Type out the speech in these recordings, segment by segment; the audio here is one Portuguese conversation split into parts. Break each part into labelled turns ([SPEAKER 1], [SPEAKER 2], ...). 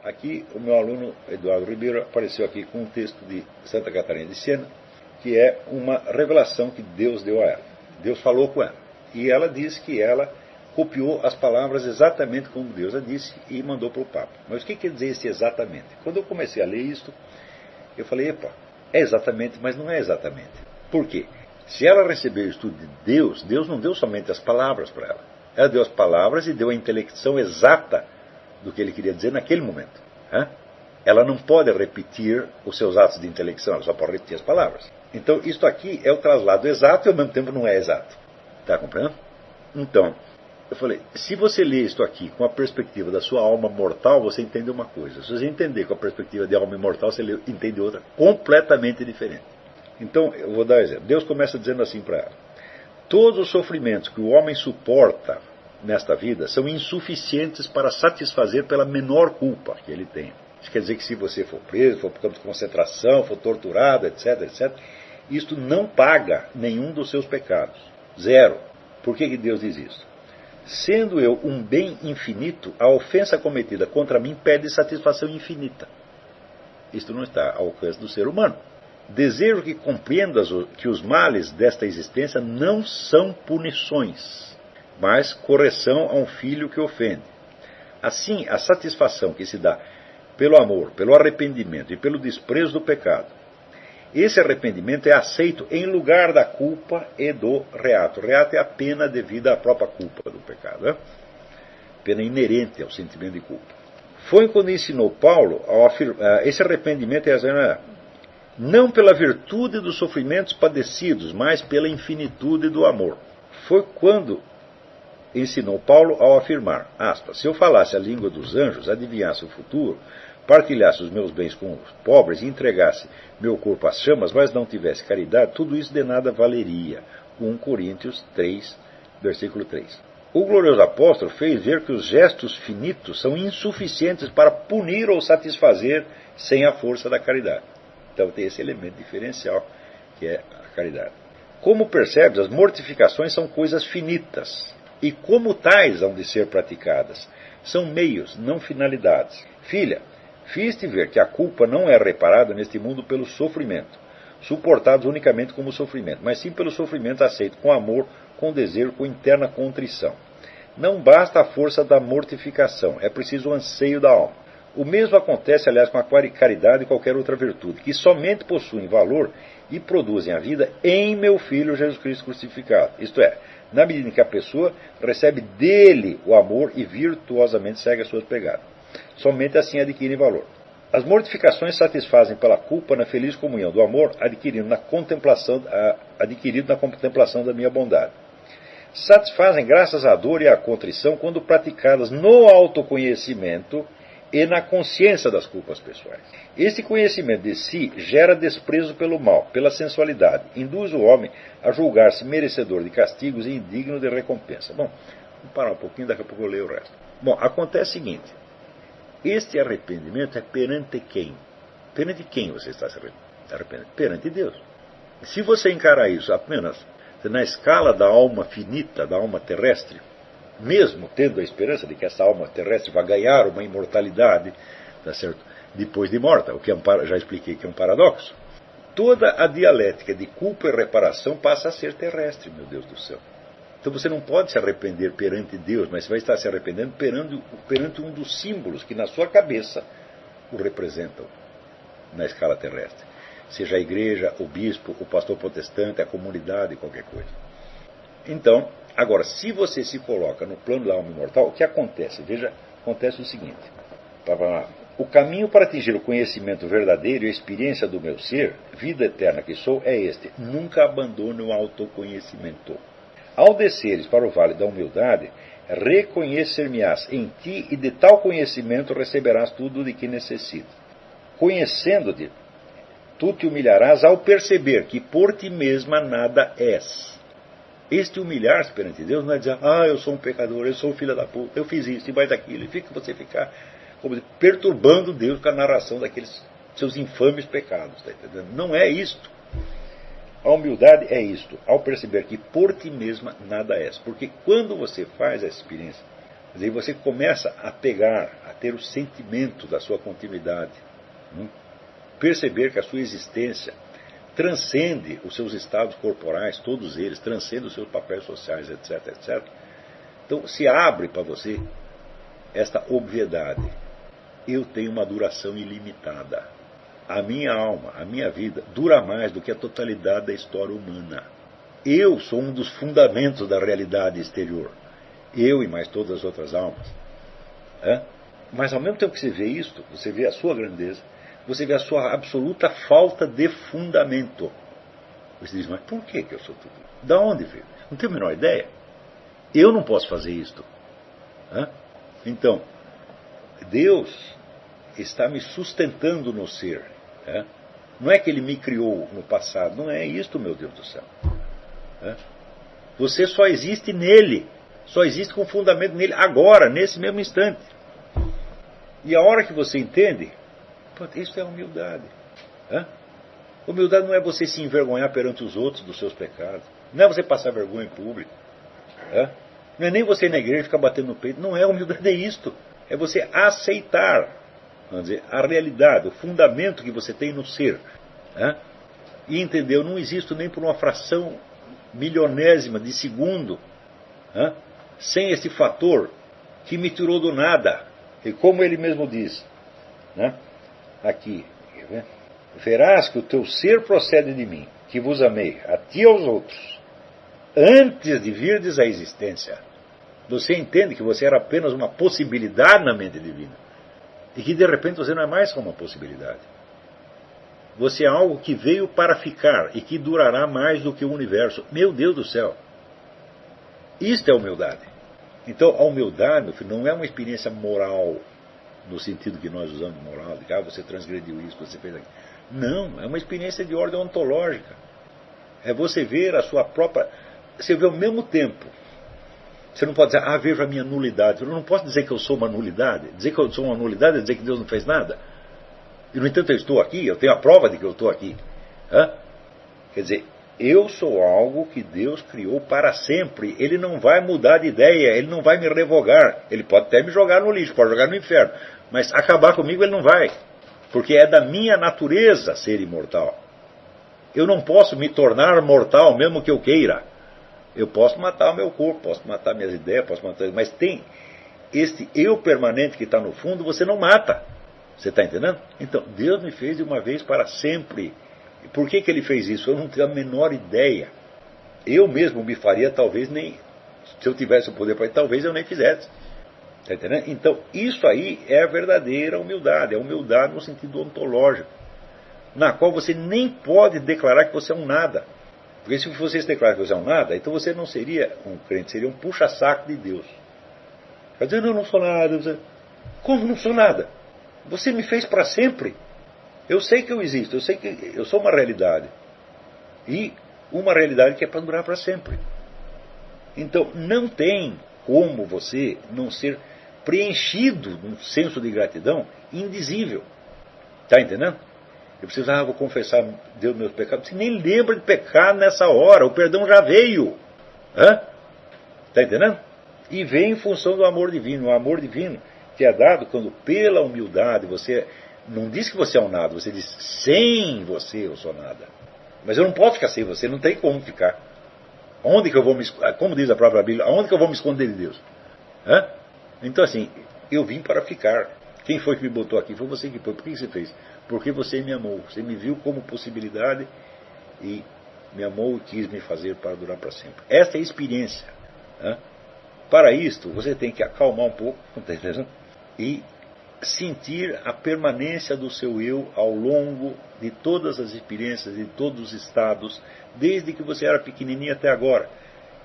[SPEAKER 1] aqui o meu aluno Eduardo Ribeiro apareceu aqui com um texto de Santa Catarina de Siena, que é uma revelação que Deus deu a ela. Deus falou com ela. E ela diz que ela copiou as palavras exatamente como Deus a disse e mandou para o Papa. Mas o que quer dizer esse exatamente? Quando eu comecei a ler isto, eu falei, epa, é exatamente, mas não é exatamente. Por quê? Se ela recebeu o estudo de Deus, Deus não deu somente as palavras para ela. Ela deu as palavras e deu a intelecção exata do que ele queria dizer naquele momento. Ela não pode repetir os seus atos de intelecção, ela só pode repetir as palavras. Então, isto aqui é o traslado exato e ao mesmo tempo não é exato. Está compreendendo? Então, eu falei, se você lê isto aqui com a perspectiva da sua alma mortal, você entende uma coisa. Se você entender com a perspectiva de alma imortal, você entende outra completamente diferente. Então, eu vou dar um exemplo. Deus começa dizendo assim para ela: todos os sofrimentos que o homem suporta nesta vida são insuficientes para satisfazer pela menor culpa que ele tem. Isso quer dizer que se você for preso, for por campo de concentração, for torturado, etc., etc., isto não paga nenhum dos seus pecados. Zero. Por que Deus diz isso? Sendo eu um bem infinito, a ofensa cometida contra mim pede satisfação infinita. Isto não está ao alcance do ser humano. Desejo que compreendas que os males desta existência não são punições, mas correção a um filho que ofende. Assim, a satisfação que se dá pelo amor, pelo arrependimento e pelo desprezo do pecado, esse arrependimento é aceito em lugar da culpa e do reato. O reato é a pena devida à própria culpa do pecado, pena inerente ao sentimento de culpa. Foi quando ensinou Paulo ao afirmar esse arrependimento não pela virtude dos sofrimentos padecidos, mas pela infinitude do amor. Foi quando ensinou Paulo ao afirmar, aspas, se eu falasse a língua dos anjos, adivinhasse o futuro, partilhasse os meus bens com os pobres e entregasse meu corpo às chamas, mas não tivesse caridade, tudo isso de nada valeria. 1 Coríntios 3, versículo 3. O glorioso apóstolo fez ver que os gestos finitos são insuficientes para punir ou satisfazer sem a força da caridade. Então tem esse elemento diferencial, que é a caridade. Como percebes, as mortificações são coisas finitas, e como tais hão de ser praticadas. São meios, não finalidades. Filha, fiz-te ver que a culpa não é reparada neste mundo pelo sofrimento, suportados unicamente como sofrimento, mas sim pelo sofrimento aceito com amor, com desejo, com interna contrição. Não basta a força da mortificação, é preciso o anseio da alma. O mesmo acontece, aliás, com a caridade e qualquer outra virtude, que somente possuem valor e produzem a vida em meu Filho Jesus Cristo crucificado. Isto é, na medida em que a pessoa recebe dele o amor e virtuosamente segue as suas pegadas. Somente assim adquirem valor. As mortificações satisfazem pela culpa na feliz comunhão do amor adquirido na contemplação da minha bondade. Satisfazem graças à dor e à contrição quando praticadas no autoconhecimento e na consciência das culpas pessoais. Este conhecimento de si gera desprezo pelo mal, pela sensualidade, induz o homem a julgar-se merecedor de castigos e indigno de recompensa. Bom, vamos parar um pouquinho, daqui a pouco eu leio o resto. Bom, acontece o seguinte, este arrependimento é perante quem? Perante quem você está se arrependendo? Perante Deus. Se você encarar isso apenas na escala da alma finita, da alma terrestre, mesmo tendo a esperança de que essa alma terrestre vai ganhar uma imortalidade, tá certo? Depois de morta, o que já expliquei que é um paradoxo, toda a dialética de culpa e reparação passa a ser terrestre, meu Deus do céu. Então você não pode se arrepender perante Deus, mas você vai estar se arrependendo perante um dos símbolos que na sua cabeça o representam na escala terrestre. Seja a igreja, o bispo, o pastor protestante, a comunidade, qualquer coisa. Então, agora, se você se coloca no plano da alma imortal, o que acontece? Veja, acontece o seguinte. O caminho para atingir o conhecimento verdadeiro e a experiência do meu ser, vida eterna que sou, é este. Nunca abandone o autoconhecimento. Ao desceres para o vale da humildade, reconhecer-me-ás em ti e de tal conhecimento receberás tudo de que necessitas. Conhecendo-te, tu te humilharás ao perceber que por ti mesma nada és. Este humilhar-se perante Deus não é dizer, eu sou um pecador, eu sou um filho da puta, eu fiz isso e mais daquilo, e fica você ficar como dizer, perturbando Deus com a narração daqueles seus infames pecados. Tá entendendo? Não é isto. A humildade é isto, ao perceber que por ti mesma nada és. Porque quando você faz essa experiência, Quer dizer, você começa a pegar, a ter o sentimento da sua continuidade. Perceber que a sua existência transcende os seus estados corporais, todos eles, transcende os seus papéis sociais, etc, etc. Então se abre para você esta obviedade. Eu tenho uma duração ilimitada. A minha alma, a minha vida, dura mais do que a totalidade da história humana. Eu sou um dos fundamentos da realidade exterior. Eu e mais todas as outras almas. Mas ao mesmo tempo que você vê isto, você vê a sua grandeza, você vê a sua absoluta falta de fundamento. Você diz, mas por que eu sou tudo isso? Da onde veio? Não tenho a menor ideia. Eu não posso fazer isto. Então, Deus está me sustentando no ser. Não é que Ele me criou no passado. Não é isto, meu Deus do céu. Você só existe nele. Só existe com fundamento nele agora, nesse mesmo instante. E a hora que você entende, isso é humildade. Humildade não é você se envergonhar perante os outros dos seus pecados. Não é você passar vergonha em público. Não é nem você ir na igreja ficar batendo no peito. Não é humildade, é isto. É você aceitar, vamos dizer, a realidade, o fundamento que você tem no ser. E entender, eu não existo nem por uma fração milionésima de segundo, sem esse fator que me tirou do nada. E como ele mesmo diz, aqui, verás que o teu ser procede de mim, que vos amei, a ti e aos outros, antes de virdes à existência. Você entende que você era apenas uma possibilidade na mente divina, e que de repente você não é mais só uma possibilidade. Você é algo que veio para ficar e que durará mais do que o universo. Meu Deus do céu! Isto é humildade. Então a humildade, meu filho, não é uma experiência moral, no sentido que nós usamos moral, de que você transgrediu isso, você fez aquilo. Não, é uma experiência de ordem ontológica. É você ver a sua própria... Você vê ao mesmo tempo. Você não pode dizer, veja a minha nulidade. Eu não posso dizer que eu sou uma nulidade. Dizer que eu sou uma nulidade é dizer que Deus não fez nada. E no entanto eu estou aqui, eu tenho a prova de que eu estou aqui. Quer dizer, eu sou algo que Deus criou para sempre. Ele não vai mudar de ideia, Ele não vai me revogar. Ele pode até me jogar no lixo, pode jogar no inferno. Mas acabar comigo Ele não vai. Porque é da minha natureza ser imortal. Eu não posso me tornar mortal mesmo que eu queira. Eu posso matar o meu corpo, posso matar minhas ideias, posso matar... Mas tem este eu permanente que está no fundo, você não mata. Você está entendendo? Então, Deus me fez de uma vez para sempre. E por que Ele fez isso? Eu não tenho a menor ideia. Eu mesmo me faria, talvez nem... Se eu tivesse o poder para isso, talvez eu nem fizesse. Está entendendo? Então, isso aí é a verdadeira humildade. É a humildade no sentido ontológico. Na qual você nem pode declarar que você é um nada. Porque se você se declarar que você é um nada, então você não seria um crente, seria um puxa-saco de Deus. Vai dizer, não, eu não sou nada. Como não sou nada? Você me fez para sempre. Eu sei que eu existo, eu sei que eu sou uma realidade. E uma realidade que é para durar para sempre. Então não tem como você não ser preenchido num senso de gratidão indizível. Está entendendo? Eu preciso, vou confessar Deus meus pecados. Você nem lembra de pecar nessa hora, o perdão já veio. Está entendendo? E vem em função do amor divino. O amor divino que é dado quando pela humildade você não diz que você é um nada, você diz sem você eu sou nada. Mas eu não posso ficar sem você, não tem como ficar. Onde que eu vou me, como diz a própria Bíblia, aonde que eu vou me esconder de Deus? Então assim, eu vim para ficar. Quem foi que me botou aqui? Foi você que foi. Por que você fez? Porque você me amou. Você me viu como possibilidade e me amou e quis me fazer para durar para sempre. Esta é a experiência. Para isto, você tem que acalmar um pouco, e sentir a permanência do seu eu ao longo de todas as experiências, de todos os estados, desde que você era pequenininho até agora.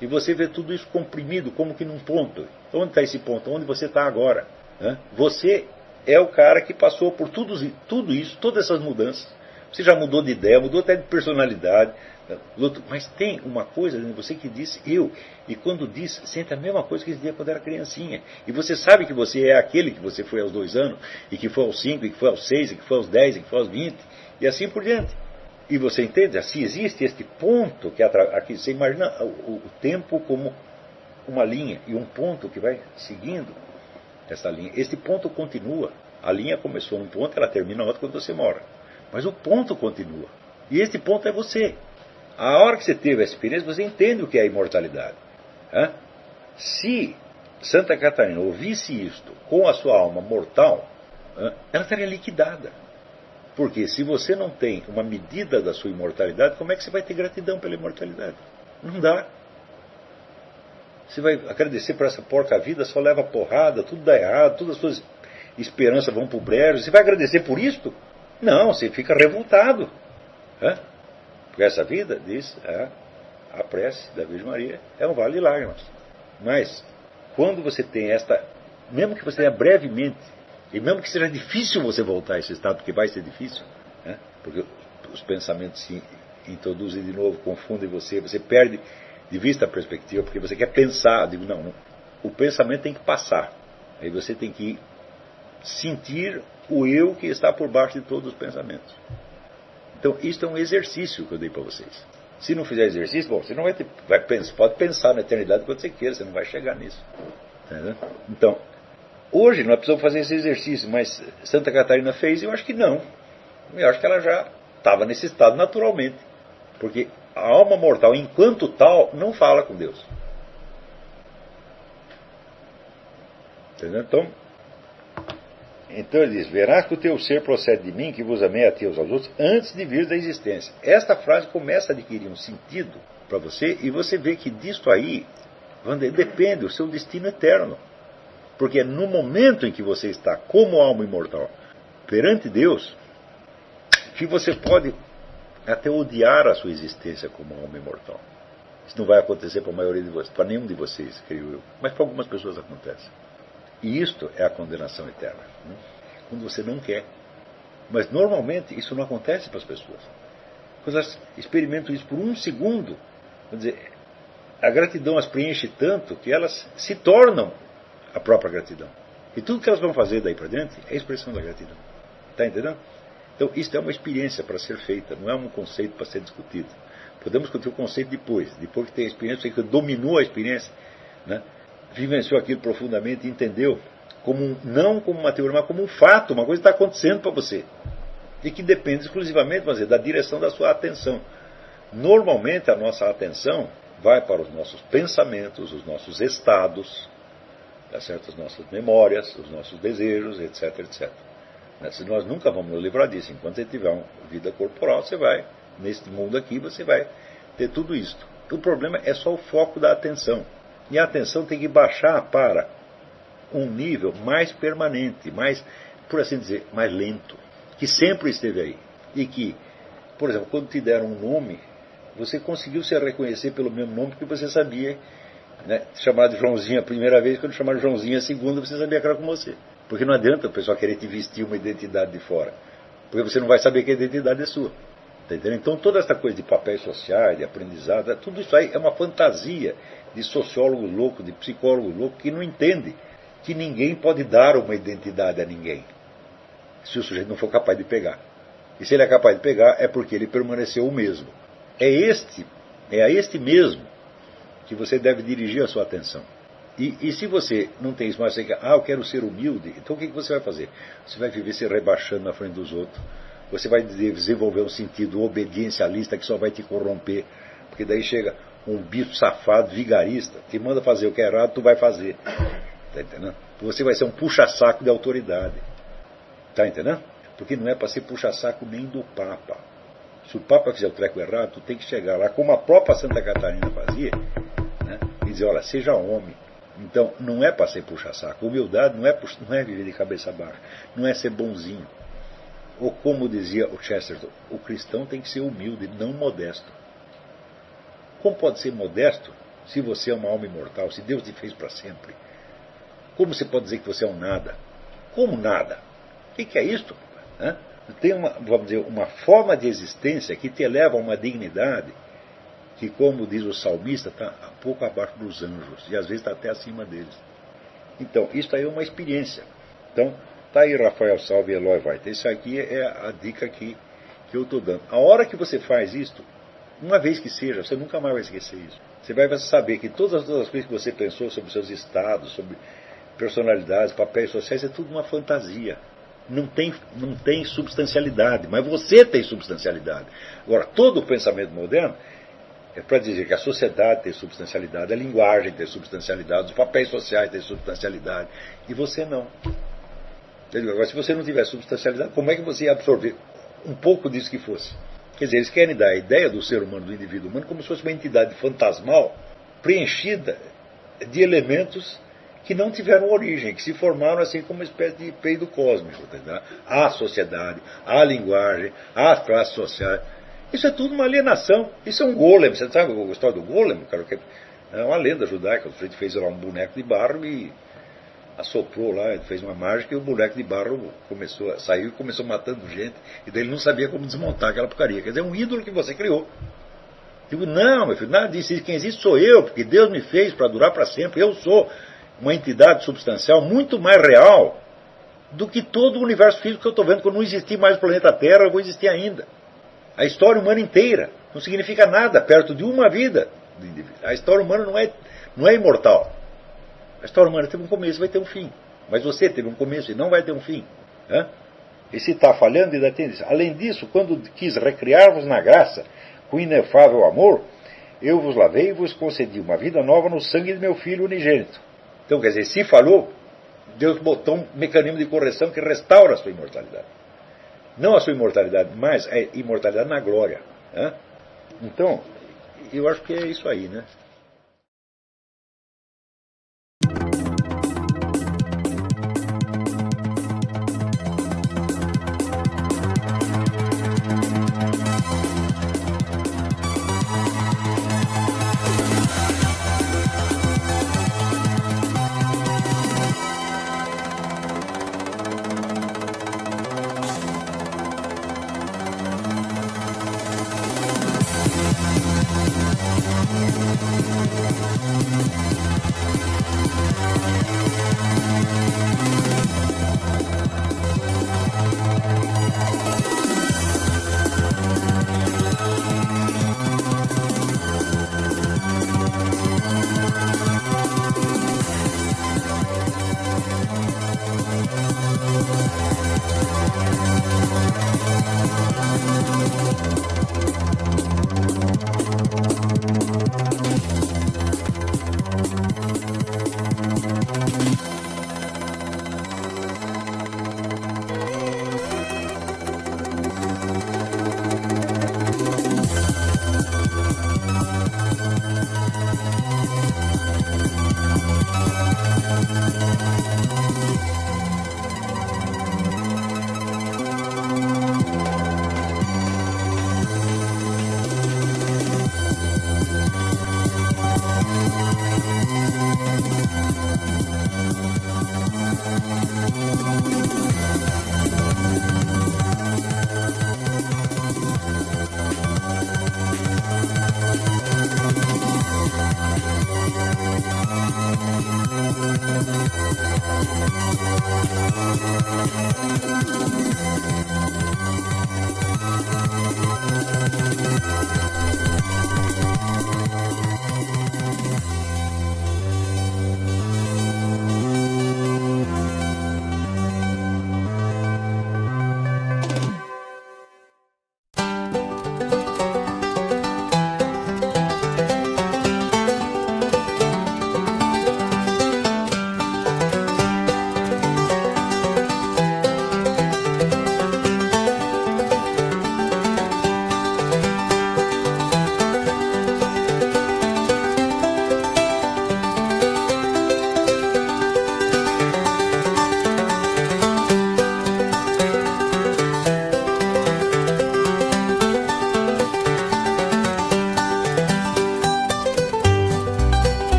[SPEAKER 1] E você vê tudo isso comprimido, como que num ponto. Onde está esse ponto? Onde você está agora? Você é o cara que passou por tudo isso, todas essas mudanças. Você já mudou de ideia, mudou até de personalidade. Mas tem uma coisa dentro de você que diz eu. E quando diz, sente a mesma coisa que dizia quando era criancinha. E você sabe que você é aquele que você foi aos 2 anos, e que foi aos 5, e que foi aos 6, e que foi aos 10, e que foi aos 20, e assim por diante. E você entende? Assim existe este ponto, que aqui você imagina o tempo como uma linha e um ponto que vai seguindo essa linha. Este ponto continua. A linha começou num ponto, ela termina outro quando você morre. Mas o ponto continua. E este ponto é você. A hora que você teve essa experiência, você entende o que é a imortalidade. Se Santa Catarina ouvisse isto com a sua alma mortal, ela estaria liquidada. Porque se você não tem uma medida da sua imortalidade, como é que você vai ter gratidão pela imortalidade? Não dá. Você vai agradecer por essa porca vida, só leva porrada, tudo dá errado, todas as suas esperanças vão para o brejo. Você vai agradecer por isto? Não, você fica revoltado. Porque essa vida, diz a prece da Virgem Maria, é um vale de lágrimas. Mas, quando você tem esta, mesmo que você tenha brevemente, e mesmo que seja difícil você voltar a esse estado, porque vai ser difícil, porque os pensamentos se introduzem de novo, confundem você, você perde de vista a perspectiva, porque você quer pensar. Eu digo, não, o pensamento tem que passar. Aí você tem que sentir o eu que está por baixo de todos os pensamentos. Então, isso é um exercício que eu dei para vocês. Se não fizer exercício, bom, você não vai ter. Pode pensar na eternidade quando você queira, você não vai chegar nisso. Entendeu? Então, hoje nós precisamos fazer esse exercício, mas Santa Catarina fez e eu acho que não. Eu acho que ela já estava nesse estado naturalmente. Porque a alma mortal, enquanto tal, não fala com Deus. Entendeu? Então ele diz, verás que o teu ser procede de mim, que vos amei a ti e aos outros, antes de vir da existência. Esta frase começa a adquirir um sentido para você, e você vê que disto aí depende o seu destino eterno. Porque é no momento em que você está como alma imortal perante Deus, que você pode até odiar a sua existência como alma imortal. Isso não vai acontecer para a maioria de vocês, para nenhum de vocês, creio eu, mas para algumas pessoas acontece. E isto é a condenação eterna, quando você não quer. Mas normalmente isso não acontece para as pessoas. Quando elas experimentam isso por um segundo, quer dizer, a gratidão as preenche tanto que elas se tornam a própria gratidão. E tudo que elas vão fazer daí para diante é a expressão da gratidão. Está entendendo? Então, isso é uma experiência para ser feita, não é um conceito para ser discutido. Podemos discutir o conceito depois que tem a experiência, que dominou a experiência, vivenciou aquilo profundamente e entendeu, não como uma teoria, mas como um fato, uma coisa que está acontecendo para você. E que depende exclusivamente, vamos dizer, da direção da sua atenção. Normalmente a nossa atenção vai para os nossos pensamentos, os nossos estados, tá certo? As nossas memórias, os nossos desejos, etc, etc. Se nós nunca vamos nos livrar disso. Enquanto você tiver uma vida corporal, você vai, neste mundo aqui, você vai ter tudo isso. O problema é só o foco da atenção. E a atenção tem que baixar para um nível mais permanente, mais, por assim dizer, mais lento, que sempre esteve aí. E que, por exemplo, quando te deram um nome, você conseguiu se reconhecer pelo mesmo nome que você sabia, chamar de Joãozinho a primeira vez, quando chamaram Joãozinho a segunda, você sabia que era com você. Porque não adianta o pessoal querer te vestir uma identidade de fora. Porque você não vai saber que a identidade é sua. Tá entendendo? Então toda essa coisa de papéis sociais, de aprendizado, tudo isso aí é uma fantasia de sociólogo louco, de psicólogo louco, que não entende que ninguém pode dar uma identidade a ninguém, se o sujeito não for capaz de pegar. E se ele é capaz de pegar, é porque ele permaneceu o mesmo. É a este mesmo que você deve dirigir a sua atenção. E se você não tem isso, mas você quer, eu quero ser humilde, então o que você vai fazer? Você vai viver se rebaixando na frente dos outros. Você vai desenvolver um sentido obediencialista que só vai te corromper. Porque daí chega um bicho safado, vigarista, te manda fazer o que é errado, tu vai fazer. Está entendendo? Você vai ser um puxa-saco de autoridade. Está entendendo? Porque não é para ser puxa-saco nem do Papa. Se o Papa fizer o treco errado, tu tem que chegar lá, como a própria Santa Catarina fazia, e dizer, olha, seja homem. Então, não é para ser puxa-saco. Humildade não é viver de cabeça baixa. Não é ser bonzinho. Ou como dizia o Chesterton, o cristão tem que ser humilde, não modesto. Como pode ser modesto se você é uma alma imortal, se Deus te fez para sempre? Como você pode dizer que você é um nada? Como nada? O que é isto? Tem uma forma de existência que te eleva a uma dignidade que, como diz o salmista, está um pouco abaixo dos anjos, e às vezes está até acima deles. Então, isso aí é uma experiência. Então, está aí Rafael Salve e Eloy Weiter. Isso aqui é a dica que eu estou dando. A hora que você faz isto, uma vez que seja, você nunca mais vai esquecer isso. Você vai saber que todas as coisas que você pensou sobre seus estados, sobre personalidades, papéis sociais, é tudo uma fantasia. Não tem substancialidade, mas você tem substancialidade. Agora, todo o pensamento moderno é para dizer que a sociedade tem substancialidade, a linguagem tem substancialidade, os papéis sociais têm substancialidade, e você não. Agora, se você não tiver substancialidade, como é que você ia absorver um pouco disso que fosse? Quer dizer, eles querem dar a ideia do ser humano, do indivíduo humano, como se fosse uma entidade fantasmal, preenchida de elementos que não tiveram origem, que se formaram assim como uma espécie de peido cósmico. Tá? Há sociedade, há linguagem, há classes sociais. Isso é tudo uma alienação. Isso é um golem. Você sabe a história do golem? Cara, é uma lenda judaica. O sujeito fez lá um boneco de barro e assoprou lá, fez uma mágica e o boneco de barro saiu e começou matando gente. E daí ele não sabia como desmontar aquela porcaria. Quer dizer, é um ídolo que você criou. Digo, não, meu filho, nada disso. Quem existe sou eu, porque Deus me fez para durar para sempre. Eu sou uma entidade substancial muito mais real do que todo o universo físico que eu estou vendo. Quando não existir mais o planeta Terra, eu vou existir ainda. A história humana inteira não significa nada perto de uma vida do indivíduo. A história humana não é imortal. A história humana teve um começo e vai ter um fim. Mas você teve um começo e não vai ter um fim. E se está falhando, ainda tem isso. Além disso, quando quis recriar-vos na graça, com inefável amor, eu vos lavei e vos concedi uma vida nova no sangue de meu Filho unigênito. Então, quer dizer, se falhou, Deus botou um mecanismo de correção que restaura a sua imortalidade. Não a sua imortalidade, mas a imortalidade na glória. Então, eu acho que é isso aí, né?